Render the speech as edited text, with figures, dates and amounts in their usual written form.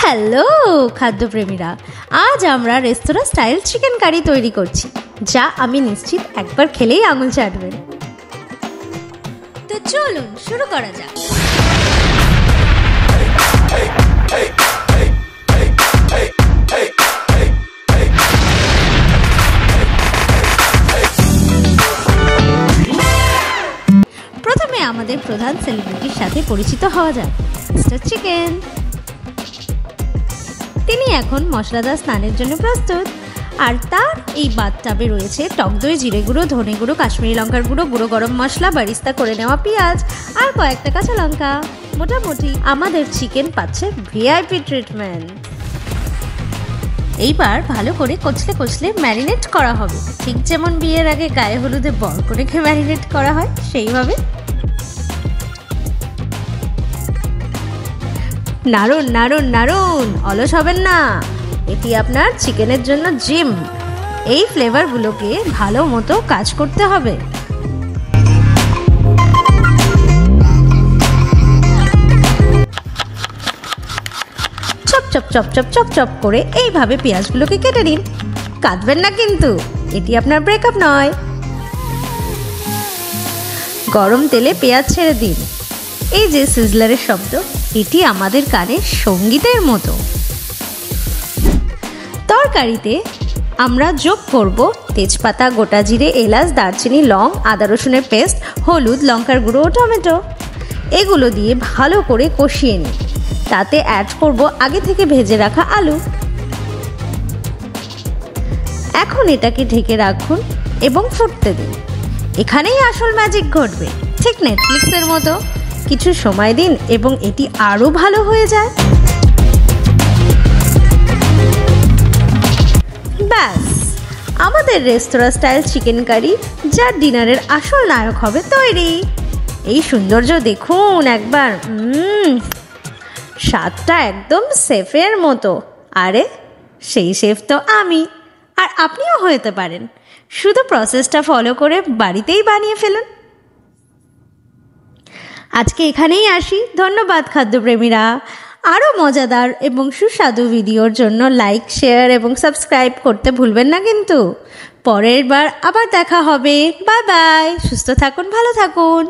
Hello খাদ্যপ্রেমীরা, আজ আমরা রেস্তোরাঁ style chicken curry তৈরি করছি, যা আমি নিশ্চিত একবার খেলেই আঙুল চাটবেন। তো চলুন শুরু করা যাক। প্রথমে আমাদের প্রধান সেলিব্রিটির সাথে পরিচিত হওয়া যাক, মিস্টার চিকেন। তিনি এখন মশলাদার স্নানের জন্য প্রস্তুত, আর তার এই বাথটাবে রয়েছে টক দই, জিরে গুঁড়ো, ধনে গুঁড়ো, কাশ্মীরি লঙ্কার গুঁড়ো, গুঁড়ো গরম মশলা, বারিস্তা করে নেওয়া পেঁয়াজ আর কয়েকটা কাঁচা লঙ্কা। মোটামুটি আমাদের চিকেন পাচ্ছে ভিআইপি ট্রিটমেন্ট। এইবার ভালো করে কচলে কচলে ম্যারিনেট করা হবে, ঠিক যেমন বিয়ের আগে গায়ে হলুদে বরকনেকে ম্যারিনেট করা হয় সেইভাবে। নাড়ুন নাড়ুন নাড়ুন, অলস হবেন না, এটি আপনার চিকেনের জন্য জিম। এই ফ্লেভারগুলোকে ভালো মতো কাজ করতে হবে। Chop chop chop chop chop chop করে এইভাবে পেঁয়াজগুলোকে কেটে নিন। কাটবেন না কিন্তু, এটি আপনার ব্রেকআপ নয়। গরম তেলে পেঁয়াজ ছেড়ে দিন। এই যে সিজলারের শব্দ, এটি আমাদের কানে সঙ্গীতের মতো। তরকারিতে আমরা যোগ করব তেজপাতা, গোটা জিরে, এলাচ, দারচিনি, লং, আদা রসুনের পেস্ট, হলুদ, লঙ্কার গুঁড়ো ও টমেটো। এগুলো দিয়ে ভালো করে কষিয়ে নিই। তাতে অ্যাড করব আগে থেকে ভেজে রাখা আলু। এখন এটাকে ঢেকে রাখুন এবং ফুটতে দিন। এখানেই আসল ম্যাজিক ঘটবে, ঠিক নেটফ্লিক্সের মতো। কিছু সময় দিন এবং এটি আরো ভালো হয়ে যায়। ব্যাস, আমাদের রেস্তোরাঁ স্টাইল চিকেন কারি, যা ডিনারের আসল নায়ক হবে, তৈরি। এই সৌন্দর্য দেখুন একবার, স্বাদটা একদম শেফের মতো। আরে সেই শেফ তো আমি, আর আপনিও হতে পারেন। শুধু প্রসেসটা ফলো করে বাড়িতেই বানিয়ে ফেলুন। আজকে এখানেই আসি। ধন্যবাদ খাদ্যপ্রেমীরা। আরও মজাদার এবং সুস্বাদু ভিডিওর জন্য লাইক, শেয়ার এবং সাবস্ক্রাইব করতে ভুলবেন না কিন্তু। পরের বার আবার দেখা হবে। Bye bye. সুস্থ থাকুন, ভালো থাকুন।